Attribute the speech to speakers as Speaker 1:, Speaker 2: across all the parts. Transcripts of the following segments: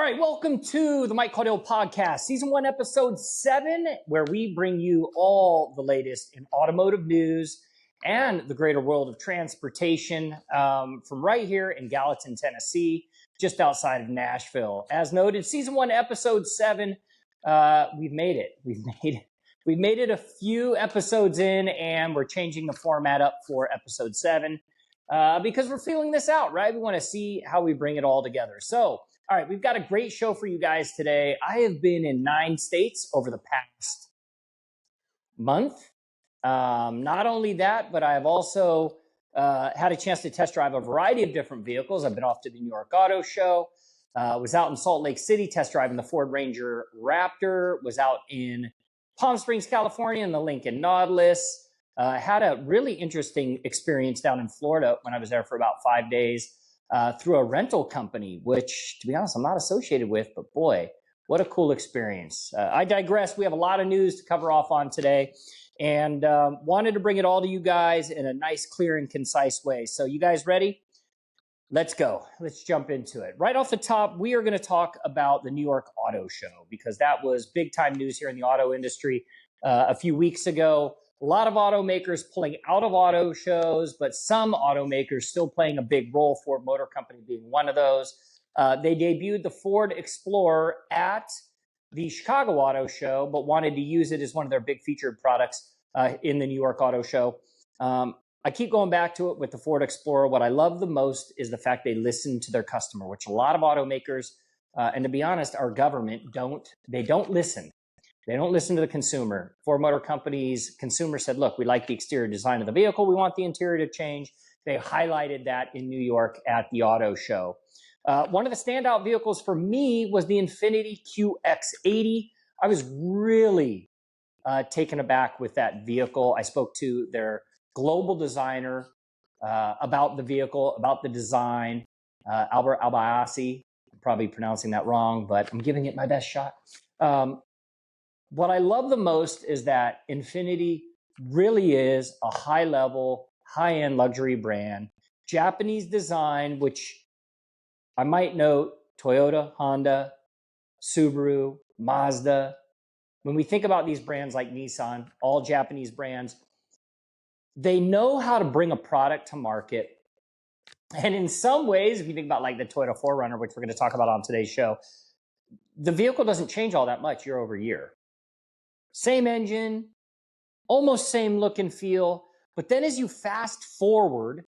Speaker 1: right, welcome to the Mike Caudill podcast, season 1, episode 7, where we bring you all the latest in automotive news and the greater world of transportation from right here in Gallatin, Tennessee, just outside of Nashville. As noted, season 1, episode 7, we've made it. We've made it a few episodes in, and we're changing the format up for episode 7 because we're feeling this out, right? We want to see how we bring it all together. So, all right, we've got a great show for you guys today. I have been in 9 states over the past month. Not only that, but I've also had a chance to test drive a variety of different vehicles. I've been off to the New York Auto Show, was out in Salt Lake City test driving the Ford Ranger Raptor, was out in Palm Springs, California in the Lincoln Nautilus, had a really interesting experience down in Florida when I was there for about 5 days. Through a rental company, which, to be honest, I'm not associated with, but boy, what a cool experience. I digress. We have a lot of news to cover off on today, and wanted to bring it all to you guys in a nice, clear, and concise way. So you guys ready? Let's go. Let's jump into it. Right off the top, we are going to talk about the New York Auto Show, because that was big-time news here in the auto industry a few weeks ago. A lot of automakers pulling out of auto shows, but some automakers still playing a big role, Ford Motor Company being one of those. They debuted the Ford Explorer at the Chicago Auto Show, but wanted to use it as one of their big featured products in the New York Auto Show. I keep going back to it with the Ford Explorer. What I love the most is the fact they listen to their customer, which a lot of automakers, and to be honest, our government don't listen. They don't listen to the consumer. Ford Motor Company's consumer said, look, we like the exterior design of the vehicle. We want the interior to change. They highlighted that in New York at the auto show. One of the standout vehicles for me was the Infiniti QX80. I was really taken aback with that vehicle. I spoke to their global designer about the vehicle, about the design, Albert Albayasi. I'm probably pronouncing that wrong, but I'm giving it my best shot. What I love the most is that Infiniti really is a high-level, high-end luxury brand. Japanese design, which I might note, Toyota, Honda, Subaru, Mazda. When we think about these brands like Nissan, all Japanese brands, they know how to bring a product to market. And in some ways, if you think about like the Toyota 4Runner, which we're going to talk about on today's show, the vehicle doesn't change all that much year over year. Same engine, almost same look and feel. But then as you fast forward,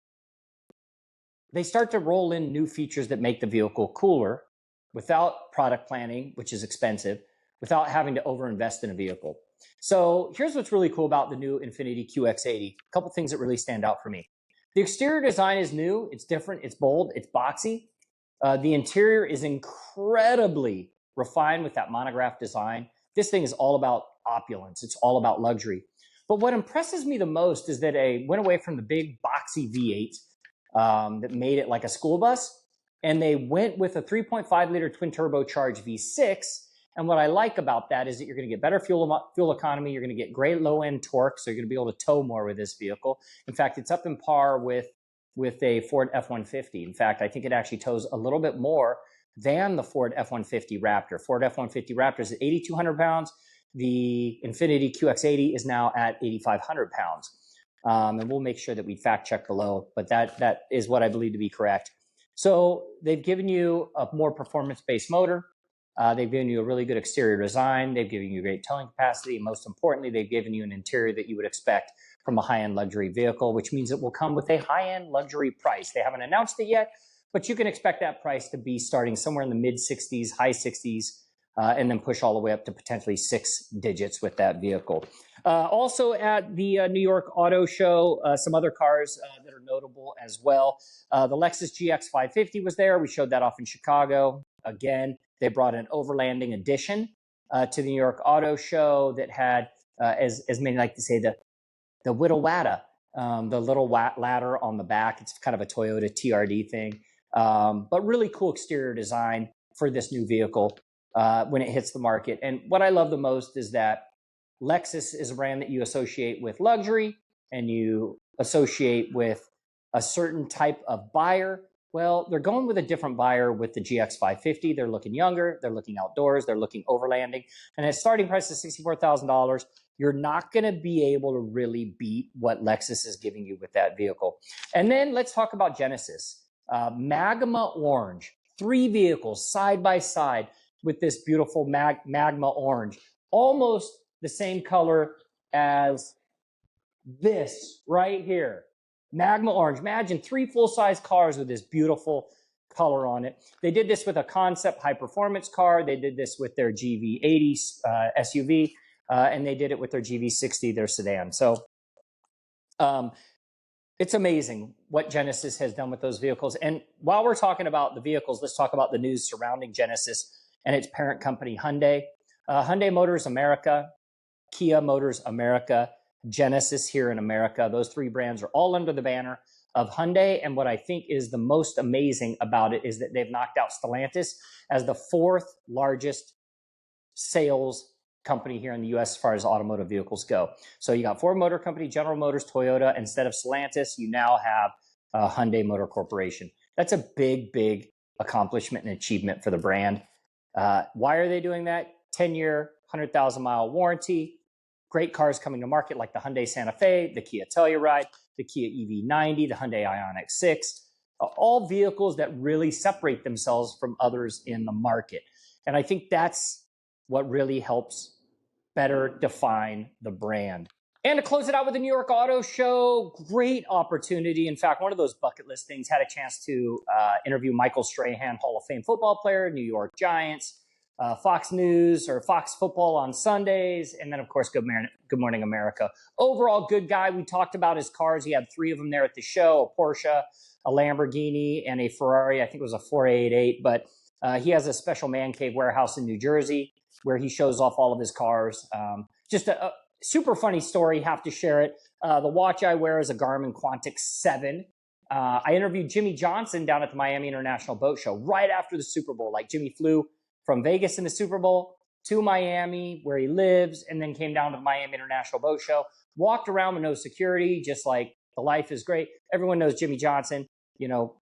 Speaker 1: they start to roll in new features that make the vehicle cooler without product planning, which is expensive, without having to overinvest in a vehicle. So here's what's really cool about the new Infiniti QX80. A couple things that really stand out for me. The exterior design is new. It's different. It's bold. It's boxy. The interior is incredibly refined with that monograph design. This thing is all about opulence. It's all about luxury. But what impresses me the most is that they went away from the big boxy V8 that made it like a school bus, and they went with a 3.5-liter twin turbocharged V6. And what I like about that is that you're going to get better fuel economy. You're going to get great low-end torque, so you're going to be able to tow more with this vehicle. In fact, it's up in par with a Ford F-150. In fact, I think it actually tows a little bit more than the Ford F-150 Raptor. Ford F-150 Raptor is at 8,200 pounds. The Infiniti QX80 is now at 8,500 pounds. And we'll make sure that we fact check below, but that is what I believe to be correct. So they've given you a more performance-based motor. They've given you a really good exterior design. They've given you great towing capacity. And most importantly, they've given you an interior that you would expect from a high-end luxury vehicle, which means it will come with a high-end luxury price. They haven't announced it yet, but you can expect that price to be starting somewhere in the mid-60s, high 60s, and then push all the way up to potentially 6 digits with that vehicle. Also at the New York Auto Show, some other cars that are notable as well. The Lexus GX 550 was there. We showed that off in Chicago. Again, they brought an overlanding edition to the New York Auto Show that had, as many like to say, the Whittle Wada, the little ladder on the back. It's kind of a Toyota TRD thing, but really cool exterior design for this new vehicle when it hits the market. And what I love the most is that Lexus is a brand that you associate with luxury and you associate with a certain type of buyer. Well, they're going with a different buyer with the GX 550. They're looking younger, they're looking outdoors, they're looking overlanding. And at starting price of $64,000, you're not going to be able to really beat what Lexus is giving you with that vehicle. And then let's talk about Genesis. Magma Orange, 3 vehicles side by side with this beautiful Magma Orange, almost the same color as this right here. Magma Orange. Imagine 3 full-size cars with this beautiful color on it. They did this with a concept high-performance car. They did this with their GV80 SUV, and they did it with their GV60, their sedan. So it's amazing what Genesis has done with those vehicles. And while we're talking about the vehicles, let's talk about the news surrounding Genesis and its parent company, Hyundai. Hyundai Motors America, Kia Motors America, Genesis here in America. Those 3 brands are all under the banner of Hyundai. And what I think is the most amazing about it is that they've knocked out Stellantis as the 4th largest sales company here in the US as far as automotive vehicles go. So you got Ford Motor Company, General Motors, Toyota. Instead of Stellantis, you now have Hyundai Motor Corporation. That's a big, big accomplishment and achievement for the brand. Why are they doing that? 10-year, 100,000-mile warranty. Great cars coming to market like the Hyundai Santa Fe, the Kia Telluride, the Kia EV90, the Hyundai Ioniq 6, all vehicles that really separate themselves from others in the market. And I think that's what really helps better define the brand. And to close it out with the New York Auto Show, great opportunity. In fact, one of those bucket list things, had a chance to interview Michael Strahan, Hall of Fame football player, New York Giants, Fox News or Fox Football on Sundays, and then, of course, Good Morning America. Overall, good guy. We talked about his cars. He had 3 of them there at the show, a Porsche, a Lamborghini, and a Ferrari. I think it was a 488, but he has a special man cave warehouse in New Jersey where he shows off all of his cars. Just a super funny story. Have to share it. The watch I wear is a Garmin Quantix 7. I interviewed Jimmy Johnson down at the Miami International Boat Show right after the Super Bowl. Like, Jimmy flew from Vegas in the Super Bowl to Miami, where he lives, and then came down to the Miami International Boat Show. Walked around with no security, just like the life is great. Everyone knows Jimmy Johnson, you know,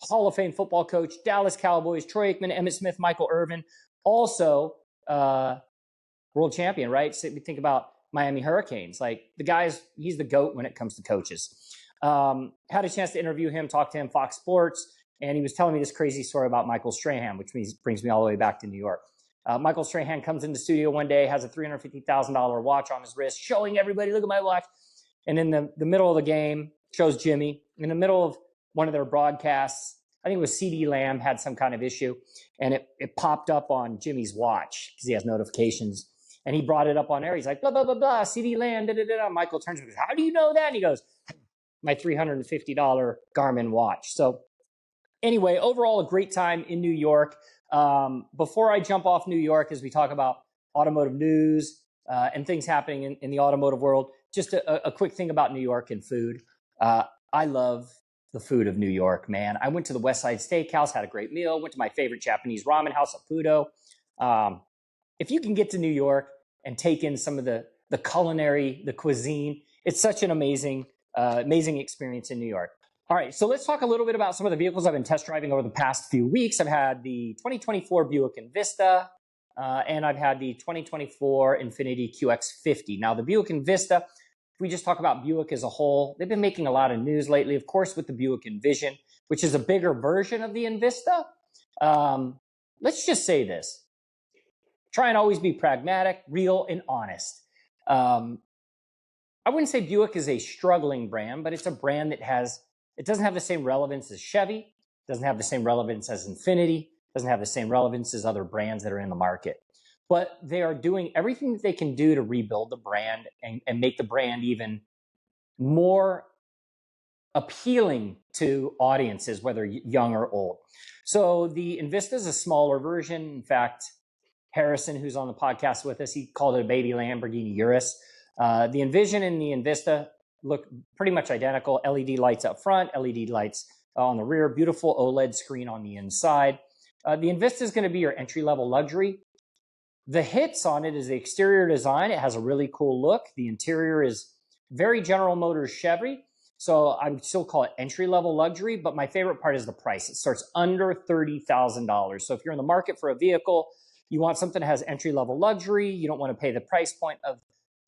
Speaker 1: Hall of Fame football coach, Dallas Cowboys, Troy Aikman, Emmitt Smith, Michael Irvin, also world champion, right? So we think about Miami Hurricanes. Like, the guy's, he's the GOAT when it comes to coaches. Had a chance to interview him, talk to him, Fox Sports, and he was telling me this crazy story about Michael Strahan, which brings me all the way back to New York. Michael Strahan comes into the studio one day, has a $350,000 watch on his wrist, showing everybody, look at my watch. And in the middle of the game, shows Jimmy. In the middle of one of their broadcasts, I think it was CD Lamb had some kind of issue, and it popped up on Jimmy's watch because he has notifications. And he brought it up on air. He's like, blah, blah, blah, blah, CD Lamb, da, da, da. Michael turns to him and goes, how do you know that? And he goes, my $350 Garmin watch. So anyway, overall, a great time in New York. Before I jump off New York, as we talk about automotive news and things happening in the automotive world, just a quick thing about New York and food. I love the food of New York, man. I went to the West Side Steakhouse, had a great meal, went to my favorite Japanese ramen house, Saputo. If you can get to New York and take in some of the culinary, the cuisine, it's such an amazing experience in New York. All right, so let's talk a little bit about some of the vehicles I've been test driving over the past few weeks. I've had the 2024 Buick Envista, and I've had the 2024 Infiniti QX50. Now, the Buick Envista, if we just talk about Buick as a whole, they've been making a lot of news lately, of course, with the Buick Envision, which is a bigger version of the Envista. Let's just say this. Try and always be pragmatic, real, and honest. I wouldn't say Buick is a struggling brand, but it's a brand that it doesn't have the same relevance as Chevy, doesn't have the same relevance as Infiniti, doesn't have the same relevance as other brands that are in the market. But they are doing everything that they can do to rebuild the brand and make the brand even more appealing to audiences, whether young or old. So the Envista is a smaller version. In fact, Harrison, who's on the podcast with us, he called it a baby Lamborghini Urus. The Envision and the Envista look pretty much identical. LED lights up front, LED lights on the rear, beautiful OLED screen on the inside. The Envista is going to be your entry-level luxury. The hits on it is the exterior design. It has a really cool look. The interior is very General Motors Chevy. So I would still call it entry-level luxury, but my favorite part is the price. It starts under $30,000. So if you're in the market for a vehicle, you want something that has entry-level luxury, you don't want to pay the price point of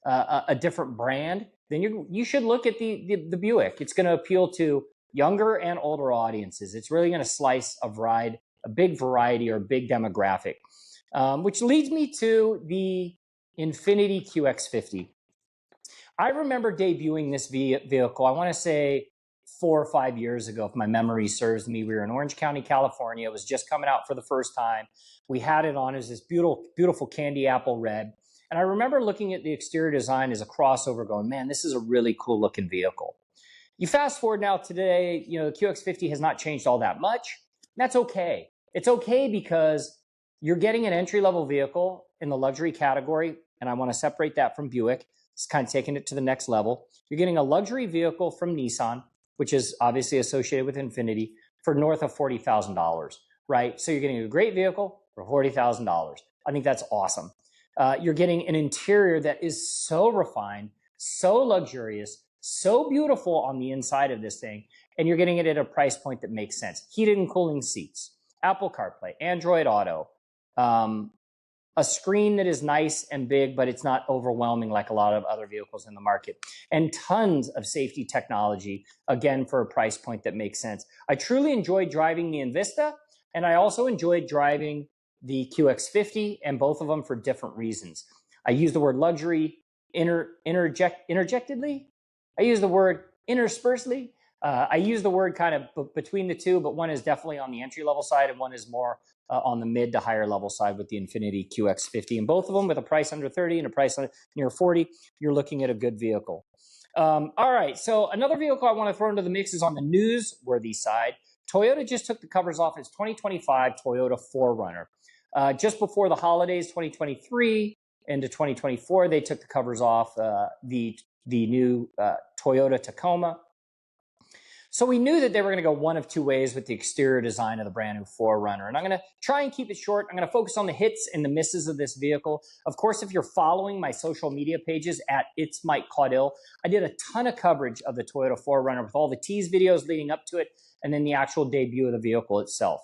Speaker 1: a different brand, then you should look at the Buick. It's going to appeal to younger and older audiences. It's really going to slice a big variety or a big demographic, which leads me to the Infiniti QX50. I remember debuting this vehicle, I want to say 4 or 5 years ago, if my memory serves me. We were in Orange County, California. It was just coming out for the first time. We had it on as this beautiful, beautiful candy apple red. And I remember looking at the exterior design as a crossover going, man, this is a really cool looking vehicle. You fast forward now today, the QX50 has not changed all that much. That's okay. It's okay because you're getting an entry-level vehicle in the luxury category, and I want to separate that from Buick. It's kind of taking it to the next level. You're getting a luxury vehicle from Nissan, which is obviously associated with Infiniti, for north of $40,000, right? So you're getting a great vehicle for $40,000. I think that's awesome. You're getting an interior that is so refined, so luxurious, so beautiful on the inside of this thing, and you're getting it at a price point that makes sense. Heated and cooling seats, Apple CarPlay, Android Auto, a screen that is nice and big, but it's not overwhelming like a lot of other vehicles in the market, and tons of safety technology, again, for a price point that makes sense. I truly enjoyed driving the Invista, and I also enjoyed driving the QX50, and both of them for different reasons. I use the word luxury interjectedly. I use the word interspersely. I use the word kind of between the two, but one is definitely on the entry-level side, and one is more on the mid to higher level side with the Infiniti QX50. And both of them with a price under 30 and a price near 40, you're looking at a good vehicle. All right, so another vehicle I want to throw into the mix is on the newsworthy side. Toyota just took the covers off its 2025 Toyota 4Runner. Just before the holidays, 2023 into 2024, they took the covers off the new Toyota Tacoma. So we knew that they were going to go one of two ways with the exterior design of the brand new 4Runner. And I'm going to try and keep it short. I'm going to focus on the hits and the misses of this vehicle. Of course, if you're following my social media pages at It's Mike Caudill, I did a ton of coverage of the Toyota 4Runner with all the tease videos leading up to it and then the actual debut of the vehicle itself.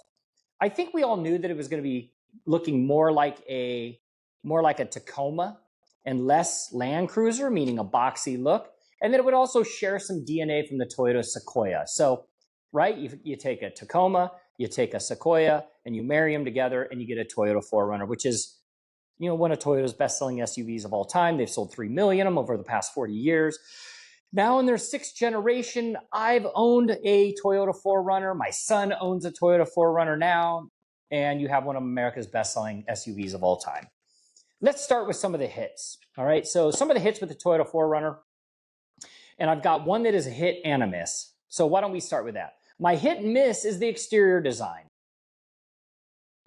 Speaker 1: I think we all knew that it was going to be looking more like a Tacoma and less Land Cruiser, meaning a boxy look. And then it would also share some DNA from the Toyota Sequoia. So, right, you take a Tacoma, you take a Sequoia, and you marry them together, and you get a Toyota 4Runner, which is, one of Toyota's best-selling SUVs of all time. They've sold 3 million of them over the past 40 years. Now in their 6th generation, I've owned a Toyota 4Runner. My son owns a Toyota 4Runner now, and you have one of America's best-selling SUVs of all time. Let's start with some of the hits. All right, so some of the hits with the Toyota 4Runner. And I've got one that is a hit and a miss. So why don't we start with that? My hit and miss is the exterior design.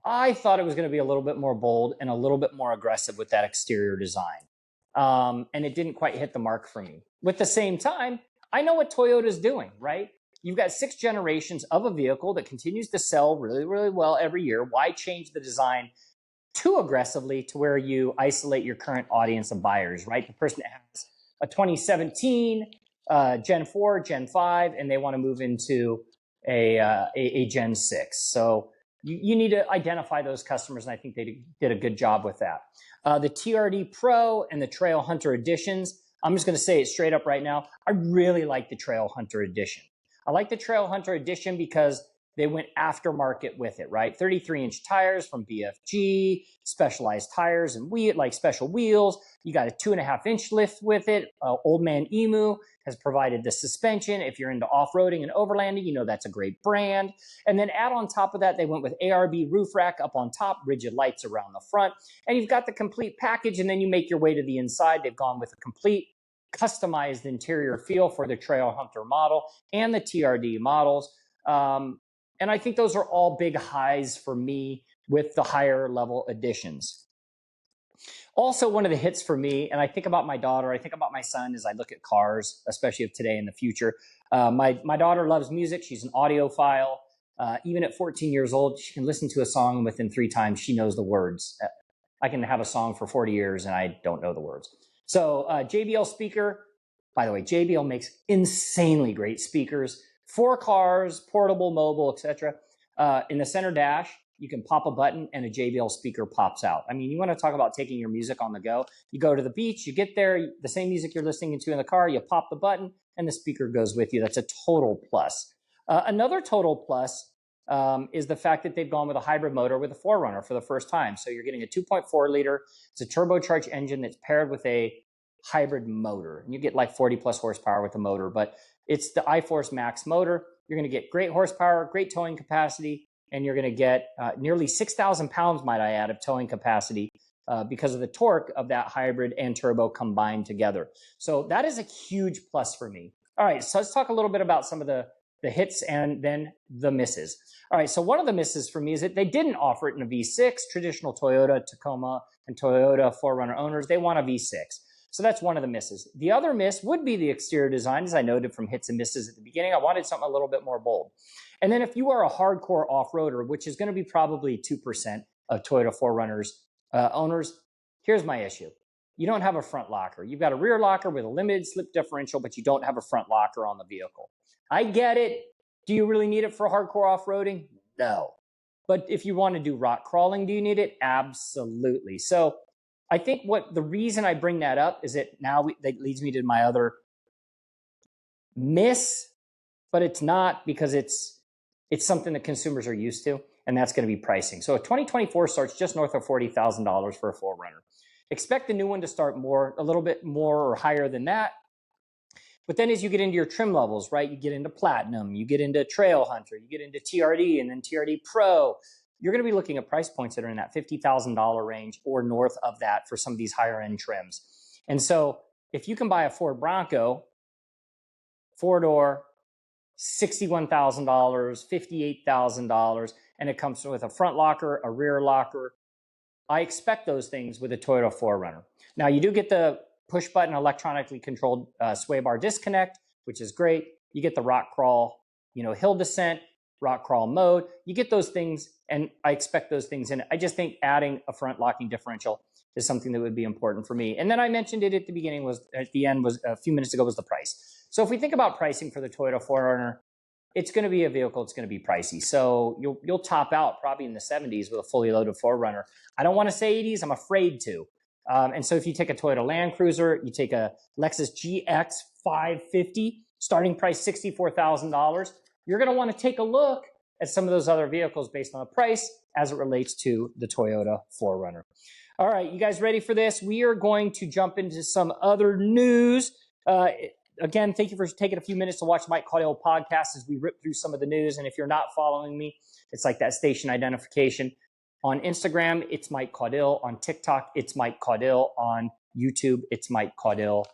Speaker 1: I thought it was going to be a little bit more bold and a little bit more aggressive with that exterior design. And it didn't quite hit the mark for me. With the same time, I know what Toyota's doing, right? You've got 6 generations of a vehicle that continues to sell really, really well every year. Why change the design too aggressively to where you isolate your current audience of buyers, right? The person that has a 2017 Gen 4, Gen 5, and they want to move into a Gen 6. So you need to identify those customers, and I think they did a good job with that. The TRD Pro and the Trail Hunter Editions, I'm just going to say it straight up right now. I really like the Trail Hunter Edition. I like the Trail Hunter Edition because they went aftermarket with it, right? 33-inch tires from BFG, specialized tires and special wheels. You got a 2.5-inch lift with it. Old Man Emu has provided the suspension. If you're into off-roading and overlanding, that's a great brand. And then add on top of that, they went with ARB roof rack up on top, rigid lights around the front. And you've got the complete package, and then you make your way to the inside. They've gone with a complete customized interior feel for the Trail Hunter model and the TRD models. And I think those are all big highs for me with the higher level additions. Also, one of the hits for me, and I think about my daughter, I think about my son as I look at cars, especially of today and the future. My daughter loves music. She's an audiophile. Even at 14 years old, she can listen to a song and within 3 times she knows the words. I can have a song for 40 years and I don't know the words. So JBL speaker, By the way, JBL makes insanely great speakers for cars, portable, mobile, etc. In the center dash, you can pop a button and a JBL speaker pops out. I mean, you want to talk about taking your music on the go. You go to the beach, you get there, the same music you're listening to in the car, you pop the button and the speaker goes with you. That's a total plus. Another total plus is the fact that they've gone with a hybrid motor with a 4Runner for the first time. So you're getting a 2.4 liter. It's a turbocharged engine that's paired with a hybrid motor. And you get like 40 plus horsepower with the motor, but it's the iForce Max motor. You're going to get great horsepower, great towing capacity, and you're going to get nearly 6,000 pounds, might I add, of towing capacity because of the torque of that hybrid and turbo combined together. So that is a huge plus for me. All right, so let's talk a little bit about some of the hits and then the misses. All right, so one of the misses for me is that they didn't offer it in a V6. Traditional Toyota, Tacoma, and Toyota 4Runner owners, they want a V6. So that's one of the misses. The other miss would be the exterior design, as I noted from hits and misses at the beginning. I wanted something a little bit more bold. And then if you are a hardcore off-roader, which is going to be probably 2% of Toyota 4Runners owners, here's my issue. You don't have a front locker. You've got a rear locker with a limited slip differential, but you don't have a front locker on the vehicle. I get it. Do you really need it for hardcore off-roading? No. But if you want to do rock crawling, do you need it? Absolutely. So I think the reason I bring that up is that that leads me to my other miss, but it's not, because it's something that consumers are used to, and that's going to be pricing. So a 2024 starts just north of $40,000 for a 4Runner. Expect the new one to start a little bit more or higher than that. But then as you get into your trim levels, right, you get into Platinum, you get into Trail Hunter, you get into TRD and then TRD Pro, you're going to be looking at price points that are in that $50,000 range or north of that for some of these higher end trims. And so if you can buy a Ford Bronco, 4-door, $61,000, $58,000, and it comes with a front locker, a rear locker, I expect those things with a Toyota 4Runner. Now, you do get the push button electronically controlled sway bar disconnect, which is great. You get the rock crawl, hill descent, rock crawl mode. You get those things, and I expect those things in it. I just think adding a front locking differential is something that would be important for me. And then I mentioned it at the beginning, a few minutes ago, was the price. So if we think about pricing for the Toyota 4Runner, it's going to be a vehicle. It's going to be pricey. So you'll top out probably in the 70s with a fully loaded 4Runner. I don't want to say 80s. I'm afraid to. And so if you take a Toyota Land Cruiser, you take a Lexus GX 550, starting price $64,000, you're going to want to take a look at some of those other vehicles based on the price as it relates to the Toyota 4Runner. All right, you guys ready for this? We are going to jump into some other news. Again, thank you for taking a few minutes to watch Mike Caudill podcast as we rip through some of the news. And if you're not following me, it's like that station identification. On Instagram, it's Mike Caudill. On TikTok, it's Mike Caudill. On YouTube, it's Mike Caudill.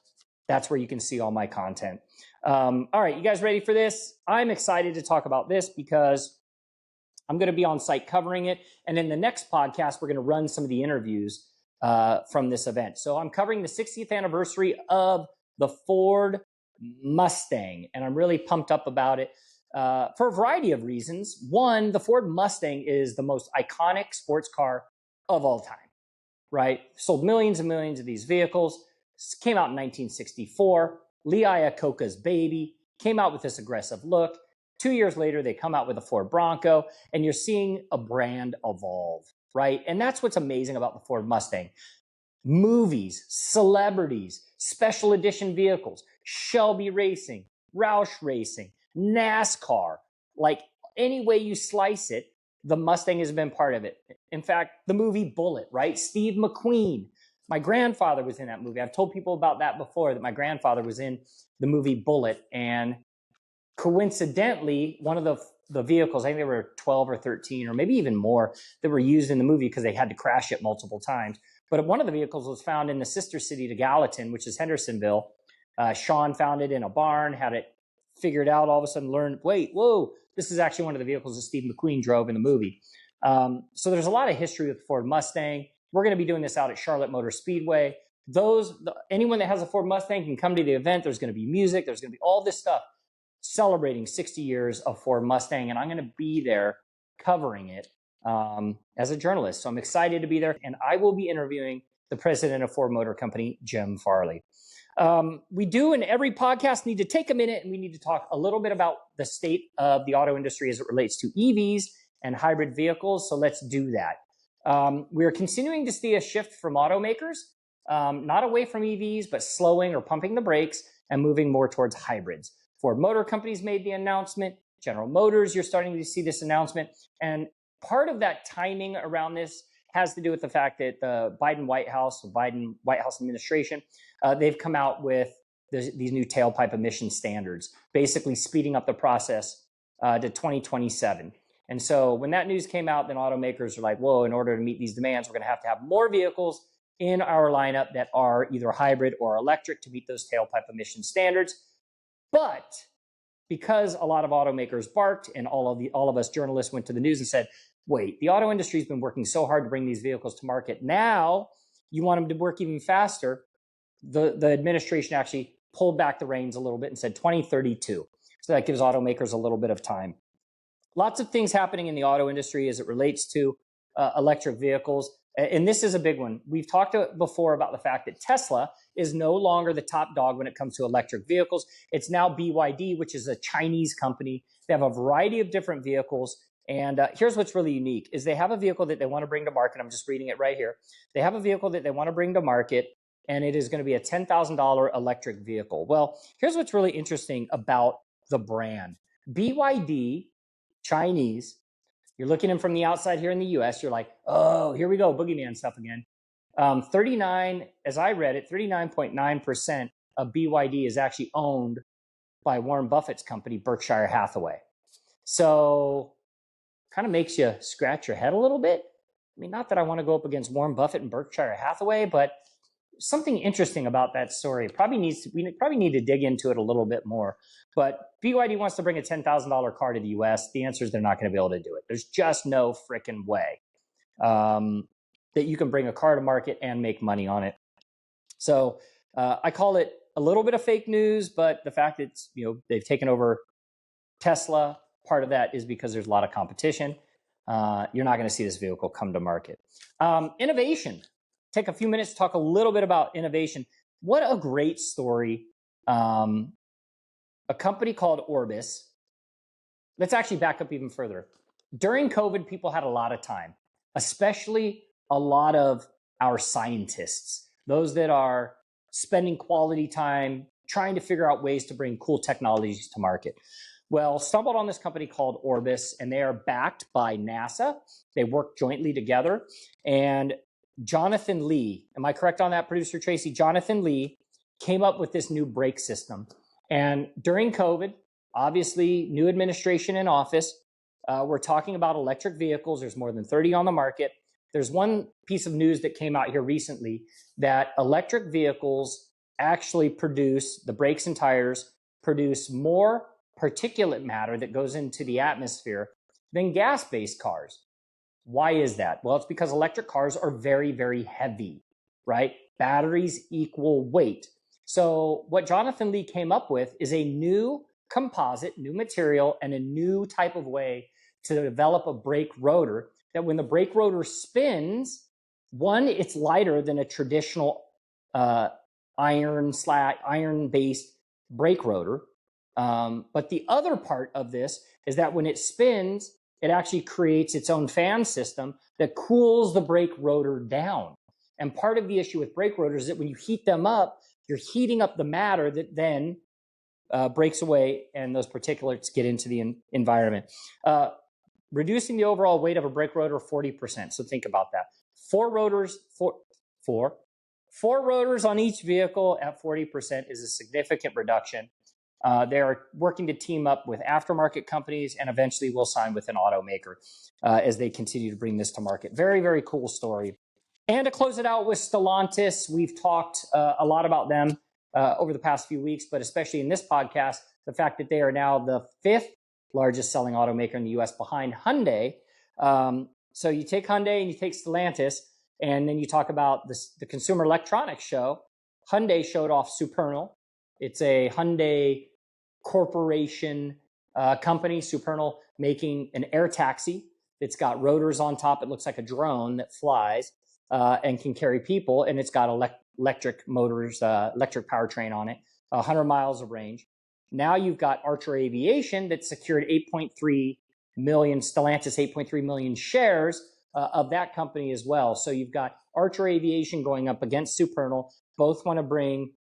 Speaker 1: That's where you can see all my content. All right, you guys ready for this? I'm excited to talk about this because I'm going to be on site covering it. And in the next podcast, we're going to run some of the interviews from this event. So I'm covering the 60th anniversary of the Ford Mustang, and I'm really pumped up about it. For a variety of reasons. One, the Ford Mustang is the most iconic sports car of all time, right? Sold millions and millions of these vehicles. Came out in 1964. Lee Iacocca's baby. Came out with this aggressive look. 2 years later, they come out with a Ford Bronco, and you're seeing a brand evolve, right? And that's what's amazing about the Ford Mustang. Movies, celebrities, special edition vehicles, Shelby Racing, Roush Racing, NASCAR, like any way you slice it, the Mustang has been part of it. In fact, the movie Bullitt, right? Steve McQueen. My grandfather was in that movie. I've told people about that before, that my grandfather was in the movie Bullitt. And coincidentally, one of the vehicles, I think there were 12 or 13 or maybe even more that were used in the movie because they had to crash it multiple times. But one of the vehicles was found in the sister city to Gallatin, which is Hendersonville. Sean found it in a barn, had it figured out, all of a sudden learned, this is actually one of the vehicles that Steve McQueen drove in the movie. So there's a lot of history with the Ford Mustang. We're going to be doing this out at Charlotte Motor Speedway. Anyone that has a Ford Mustang can come to the event. There's going to be music. There's going to be all this stuff celebrating 60 years of Ford Mustang. And I'm going to be there covering it as a journalist. So I'm excited to be there. And I will be interviewing the president of Ford Motor Company, Jim Farley. We do in every podcast need to take a minute and we need to talk a little bit about the state of the auto industry as it relates to EVs and hybrid vehicles. So let's do that. We are continuing to see a shift from automakers, not away from EVs, but slowing or pumping the brakes and moving more towards hybrids. Ford Motor Company's made the announcement. General Motors, you're starting to see this announcement. And part of that timing around this has to do with the fact that the Biden White House administration, they've come out with these new tailpipe emission standards, basically speeding up the process to 2027. And so when that news came out, then automakers are like, whoa, in order to meet these demands, we're going to have more vehicles in our lineup that are either hybrid or electric to meet those tailpipe emission standards. But because a lot of automakers barked and all of us journalists went to the news and said, wait, the auto industry has been working so hard to bring these vehicles to market. Now you want them to work even faster. The administration actually pulled back the reins a little bit and said 2032. So that gives automakers a little bit of time. Lots of things happening in the auto industry as it relates to electric vehicles. And this is a big one. We've talked before about the fact that Tesla is no longer the top dog when it comes to electric vehicles. It's now BYD, which is a Chinese company. They have a variety of different vehicles. And here's what's really unique is they have a vehicle that they want to bring to market. I'm just reading it right here. They have a vehicle that they want to bring to market, and it is going to be a $10,000 electric vehicle. Well, here's what's really interesting about the brand. BYD, Chinese, you're looking in from the outside here in the US, you're like, oh, here we go, boogeyman stuff again. 39.9% of BYD is actually owned by Warren Buffett's company, Berkshire Hathaway. So kind of makes you scratch your head a little bit. I mean, not that I want to go up against Warren Buffett and Berkshire Hathaway, but something interesting about that story. We probably need to dig into it a little bit more. But BYD wants to bring a $10,000 car to the US. The answer is they're not going to be able to do it. There's just no freaking way that you can bring a car to market and make money on it. So I call it a little bit of fake news, but the fact that they've taken over Tesla, part of that is because there's a lot of competition. You're not going to see this vehicle come to market. Innovation. Take a few minutes to talk a little bit about innovation. What a great story. A company called Orbis. Let's actually back up even further. During COVID, people had a lot of time, especially a lot of our scientists, those that are spending quality time trying to figure out ways to bring cool technologies to market. Well, stumbled on this company called Orbis, and they are backed by NASA. They work jointly together. And Jonathan Lee, am I correct on that, producer Tracy? Jonathan Lee came up with this new brake system. And during COVID, obviously, new administration in office, we're talking about electric vehicles. There's more than 30 on the market. There's one piece of news that came out here recently that electric vehicles actually produce, the brakes and tires produce more particulate matter that goes into the atmosphere than gas-based cars. Why is that? Well, it's because electric cars are very, very heavy, right? Batteries equal weight. So what Jonathan Lee came up with is a new composite, new material, and a new type of way to develop a brake rotor that when the brake rotor spins, one, it's lighter than a traditional iron-based brake rotor. But the other part of this is that when it spins, it actually creates its own fan system that cools the brake rotor down. And part of the issue with brake rotors is that when you heat them up, you're heating up the matter that then breaks away and those particulates get into the environment. Reducing the overall weight of a brake rotor 40%. So think about that. Four rotors on each vehicle at 40% is a significant reduction. They are working to team up with aftermarket companies and eventually will sign with an automaker as they continue to bring this to market. Very, very cool story. And to close it out with Stellantis, we've talked a lot about them over the past few weeks, but especially in this podcast, the fact that they are now the 5th largest selling automaker in the US behind Hyundai. So you take Hyundai and you take Stellantis, and then you talk about the Consumer Electronics Show. Hyundai showed off Supernal. It's a Hyundai corporation company, Supernal, making an air taxi. It's got rotors on top. It looks like a drone that flies and can carry people, and it's got electric motors, electric powertrain on it, 100 miles of range. Now you've got Archer Aviation that secured 8.3 million, Stellantis 8.3 million shares of that company as well. So you've got Archer Aviation going up against Supernal. Both want to bring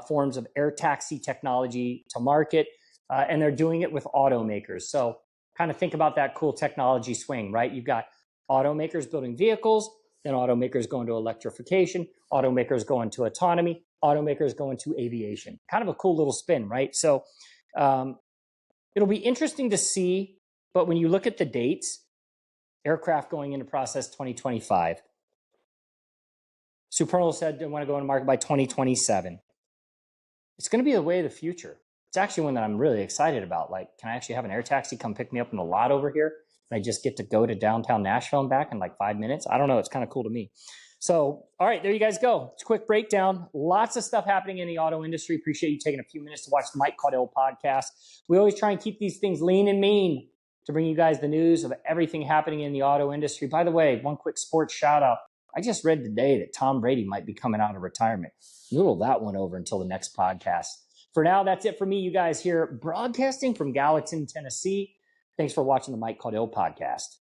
Speaker 1: forms of air taxi technology to market, and they're doing it with automakers. So kind of think about that cool technology swing, right? You've got automakers building vehicles, then automakers go into electrification, automakers go into autonomy, automakers go into aviation. Kind of a cool little spin, right? So it'll be interesting to see, but when you look at the dates, aircraft going into process 2025. Supernal said they want to go into market by 2027. It's going to be the way of the future. It's actually one that I'm really excited about. Like, can I actually have an air taxi come pick me up in the lot over here? And I just get to go to downtown Nashville and back in like 5 minutes? I don't know. It's kind of cool to me. So, all right, there you guys go. It's a quick breakdown. Lots of stuff happening in the auto industry. Appreciate you taking a few minutes to watch the Mike Caudill podcast. We always try and keep these things lean and mean to bring you guys the news of everything happening in the auto industry. By the way, one quick sports shout out. I just read today that Tom Brady might be coming out of retirement. Noodle that one over until the next podcast. For now, that's it for me, you guys here broadcasting from Gallatin, Tennessee. Thanks for watching the Mike Caudill podcast.